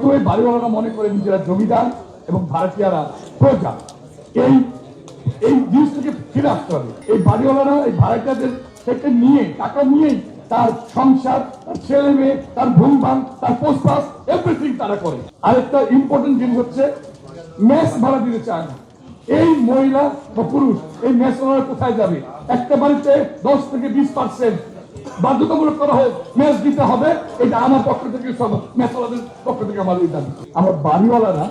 প্রথমে বাড়িওয়ালারা মনে করে নিজেরা জমিদার এবং ভাড়াটিয়ারা প্রজা। এই এই জিনিসটাকে ফিরে আসতে হবে। এই বাড়িওয়ালারা এই ভাড়াটিয়াদের থেকে নিয়ে টাকা নিয়েই তার সংসার, তার ছেলে মেয়ে, তার ভূমভান, তার পোস্টপাস এভরিথিং তারা করে। আরেকটা ইম্পর্টেন্ট জিনিস হচ্ছে মেস ভাড়া দিতে চায় না। এই মহিলা বা পুরুষ এই মেস ওনারা কোথায় যাবে? একটা বাড়িতে 10 থেকে 20% বাধ্যতামূলক করা হোক, মেস দিতে হবে। এটা আমার পক্ষ থেকে, সব মেসওয়ালাদের পক্ষ থেকে আমার এই দাবি। আমার বাড়িওয়ালারা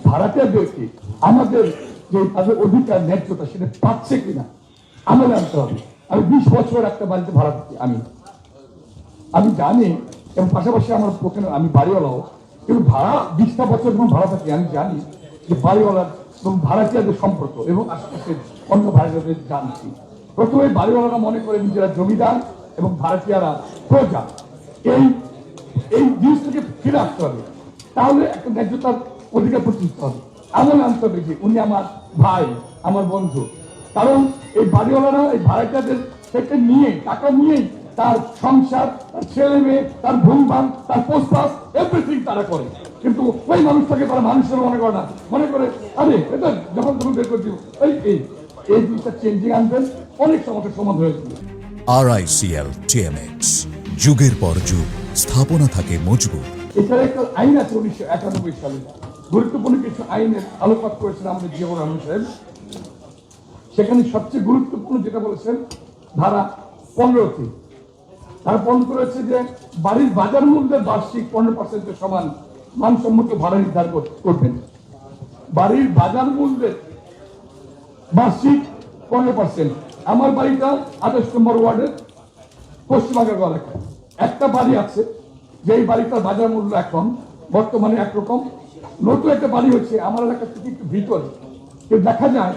ভাড়াটিয়াদেরকে আমাদের যে তাদের অধিকার ন্যায্যতা সেটা পাচ্ছে কিনা আমলে আনতে হবে। আমি 20 বছর একটা বাড়িতে ভাড়া থাকি, আমি জানি, এবং পাশাপাশি আমার পক্ষে আমি বাড়িওয়ালাও, কিন্তু ভাড়া 20টা বছর যখন ভাড়া থাকি আমি জানি যে বাড়িওয়ালার এবং ভাড়াটিয়াদের সম্পর্ক এবং আশেপাশের অন্য ভাড়াটিয়াদের জানছি। প্রথমে বাড়িওয়ালারা মনে করে নিজেরা জমিদার এবং ভাড়াটিয়ারা প্রজা। এই এই জিনিসটাকে ফিরে আসতে হবে। তাহলে একটা ন্যায্যতার অধিকার প্রতিষ্ঠিত হবে। আমলে আনতে হবে যে উনি আমার ভাই, আমার বন্ধু। কারণ এই বাড়িওয়ালারা এই ভাড়াটিয়াদের থেকে নিয়ে টাকা নিয়েই তার সংসার, তার ছেলে মেয়ে, তার ভূমভান, তার পোস্টপাস এভরিথিং তারা করে। কিন্তু ওই মানুষটাকে তারা মানুষের মনে করে না, মনে করে আরে এটা যখন তুমি বের করে দিব। এই জিনিসটা চেঞ্জিং আনবেন, অনেক সমস্যার সমাধান হয়েছিল। RICL TMX, যুগের পর যুগ স্থাপনা থাকে মজবুত। এছাড়া একটা আইন আছে 1991 সালে, গুরুত্বপূর্ণ কিছু আইনের আলোকপাত করেছেন আমাদের জিয়াউর রহমান সাহেব। সেখানে সবচেয়ে গুরুত্বপূর্ণ যেটা বলেছেন ধারা 15তে, তারা বন্ধ করেছে যে বাড়ির বাজার মূল্যের বার্ষিক 15% সমান মানসম্মত ভাড়া নির্ধারণ করবেন। বাড়ির বাজার মূল্যের বার্ষিক 15%। আমার বাড়িটা 28 নম্বর ওয়ার্ডের পশ্চিমবঙ্গের এলাকায় একটা বাড়ি আছে, যেই বাড়িটার বাজার মূল্য এখন বর্তমানে একরকম। নতুন একটা বাড়ি হচ্ছে আমার এলাকা থেকে একটু ভিতরে, কিন্তু দেখা যায়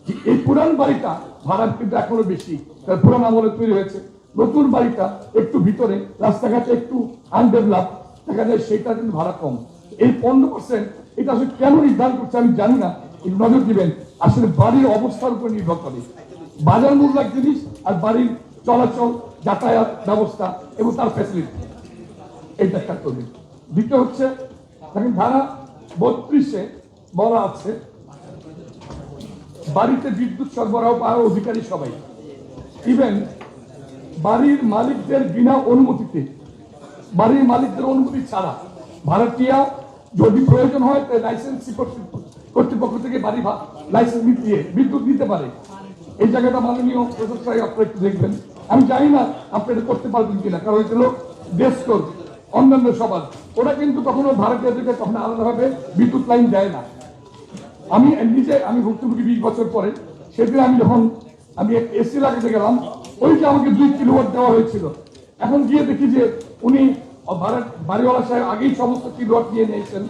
যে এই পুরান বাড়িটা ভাড়া কিন্তু এখনো বেশি, তার পুরান আমলে তৈরি হয়েছে। নতুন বাড়িটা একটু ভিতরে, রাস্তাঘাটে একটু আনডেভেলপ, দেখা যায় সেটা কিন্তু ভাড়া কম। এই 15% এটা আসলে কেন নির্ধারণ করছে আমি জানি না, একটু নজর দিবেন। আসলে বাড়ির অবস্থার উপর নির্ভর করে বাজার মূল্য এক জিনিস, আর বাড়ির চলাচল, যাতায়াত ব্যবস্থা এবং তার ফ্যাসিলিটি, এইটা একটা করবে। দ্বিতীয় হচ্ছে দেখেন ধারা 32-এ বলা আছে বাড়িতে বিদ্যুৎ সরবরাহ পাওয়ার অধিকারী সবাই, ইভেন বাড়ির মালিকদের বিনা অনুমতিতে, বাড়ির মালিকদের অনুমতি ছাড়া ভাড়াটিয়া যদি প্রয়োজন হয় তাই লাইসেন্সি কর্তৃপক্ষ থেকে বাড়ি লাইসেন্স দিয়ে বিদ্যুৎ দিতে পারে। এই জায়গাটা মাননীয় প্রশাসক আপনারা একটু দেখবেন। আমি জানি না আপনি এটা করতে পারবেন কিনা, কারণ এগুলো দেশ করবে অন্যান্য সবার, ওরা কিন্তু কখনো ভাড়াটিয়াদেরকে কখনো আলাদাভাবে বিদ্যুৎ লাইন দেয় না। আমি নিজে ভুক্তভোগী 20 বছর পরে, সেদিন আমি যখন এসি লাগাতে গেলাম, ওই যে আমাকে 2 কিলোওয়াট দেওয়া হয়েছিল, এখন গিয়ে দেখি যে উনি বাড়িওয়ালা সাহেব আগেই সমস্ত কিলোওয়াট নিয়ে নিয়েছেন,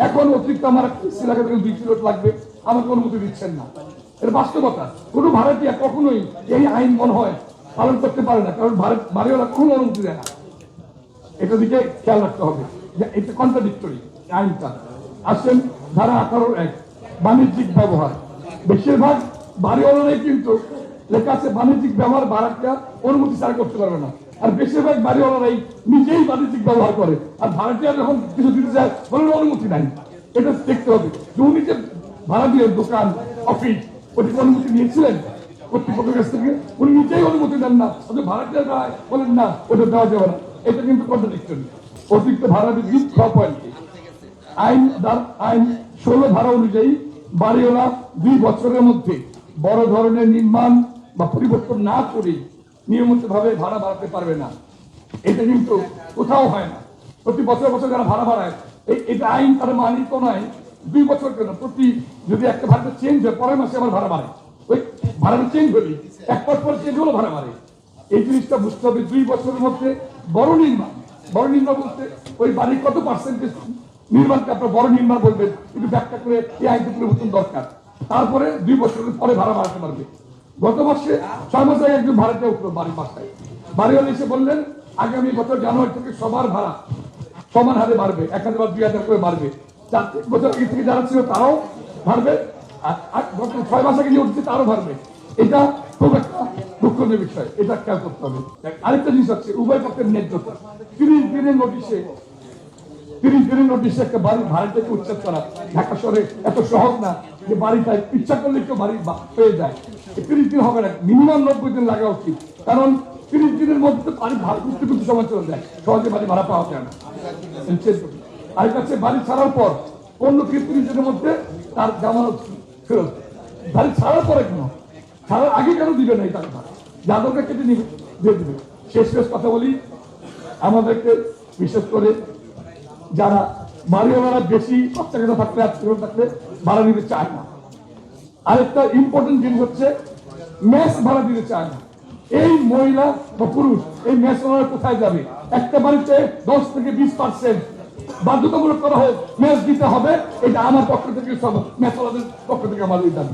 এখন অতিরিক্ত আমার এসি লাগাতে গেলে 2 কিলোওয়াট লাগবে, আমাকে অনুমতি দিচ্ছেন না। এটা বাস্তবতা। কোনো ভাড়াটিয়া কখনোই এই আইন মনে হয় পালন করতে পারে না, কারণ বাড়িওয়ালা কোনো অনুমতি দেয় না। এটা দিকে খেয়াল রাখতে হবে যে এটা কন্ট্রাডিক্টরি আইনটা। আসেন ধারা 18-1 বাণিজ্যিক ব্যবহার। বেশিরভাগ বাড়িওয়ালারাই কিন্তু লেখা আছে বাণিজ্যিক ব্যবহার ভাড়াটিয়া অনুমতি ছাড়া করতে পারবে না, আর বেশিরভাগ বাড়িওয়ালারাই নিজেই বাণিজ্যিক ব্যবহার করে, আর ভাড়াটিয়া যখন কিছু দিতে যায় বলেন অনুমতি নাই। এটা দেখতে হবে যে উনি যে ভাড়া দিয়ে দোকান, অফিস, ওটিকে অনুমতি নিয়েছিলেন কর্তৃপক্ষের কাছ থেকে, উনি নিজেই অনুমতি দেন না, ওদের ভাড়াটিয়া দেয় বলেন না ওটা দেওয়া যাবে না। এটা কিন্তু কন্ট্রাডিক্টরি। অতিরিক্ত ভাড়া বিদ্যুৎ 6 পয়েন্ট আইন 16 ধারা অনুযায়ী বাড়িওয়ালা 2 বছরের মধ্যে বড় ধরনের নির্মাণ বা পরিবর্তন না করে নিয়মিত ভাবে ভাড়া বাড়াতে পারবে না। এটা কিন্তু কোথাও হয় না। প্রতি বছর যারা ভাড়া বাড়ায়, এটা আইন তারা মানিত নয়। 2 বছর কেন, প্রতি যদি একটা ভাড়া চেঞ্জ হয় পরের মাসে আমার ভাড়া বাড়ে, ওই ভাড়াটা চেঞ্জ হলি 1 মাস পর চেঞ্জ হলো ভাড়া বাড়ে। এই জিনিসটা বুঝতে হবে। 2 বছরের মধ্যে বড় নির্মাণ বলতে ওই বাড়ির কত পার্সেন্টেজ নির্মাণকে আপনার বড় নির্মাণ বলবেন, কিন্তু ব্যাখ্যা করে এই আইনটা পরিবর্তন দরকার। তারপরে 2 বছরের পরে ভাড়া বাড়াতে পারবে। গত মাসে 6 মাস আগে একজন ভাড়াটিয়া উঠলো বাড়ির বাসায়, বাড়িওয়ালা এসে বললেন আগামী বছর জানুয়ারি থেকে সবার ভাড়া সমান হারে বাড়বে, 1000 বা 2000 করে বাড়বে। 4 বছর আগে থেকে যারা ছিল তারাও বাড়বে, আর গত 6 মাস আগে যে উঠছে তারও বাড়বে। এটা খুব একটা দুঃখজনক বিষয়, এটা খেয়াল করতে হবে। আরেকটা জিনিস হচ্ছে উভয় পক্ষের ন্যায্যতা। 30 দিনের নোটিশে 30 দিনের নোটিশে একটা বাড়ি ভাড়া থেকে উচ্ছেদ করা ঢাকা শহরে এত সহজ না যে বাড়িটা ইচ্ছা করলে কেউ বাড়ি পেয়ে যায়। 30 দিন হবে না, মিনিমাম 90 দিন লাগা উচিত, কারণ 30 দিনের মধ্যে তো বাড়ি ভাড়া করতে কিন্তু সময় চলে যায়, সহজে বাড়ি ভাড়া পাওয়া যায় না। আর কাছে বাড়ি ছাড়ার পর 15 থেকে 30 দিনের মধ্যে তার জামানত ফেরত। বাড়ি ছাড়ার পরে কেন, ছাড়ার আগে কেন দিবে না এই টাকা, যাদবকে কেটে নিবে দিয়ে দিবে। শেষ কথা বলি, আমাদেরকে বিশেষ করে যারা বাড়িওয়ালারা বেশি বাচ্চা থাকলে আত্মীয় থাকলে ভাড়া নিতে চায় না। আরেকটা ইম্পর্টেন্ট জিনিস হচ্ছে মেস ভাড়া দিতে চায় না। এই মহিলা বা পুরুষ এই মেস ওনারা কোথায় যাবে? একটা বাড়িতে 10 থেকে 20% বাধ্যতামূলক করা হোক, মেস দিতে হবে। এটা আমার পক্ষ থেকে, সব মেস ওনাদের পক্ষ থেকে আমাদের দাবি।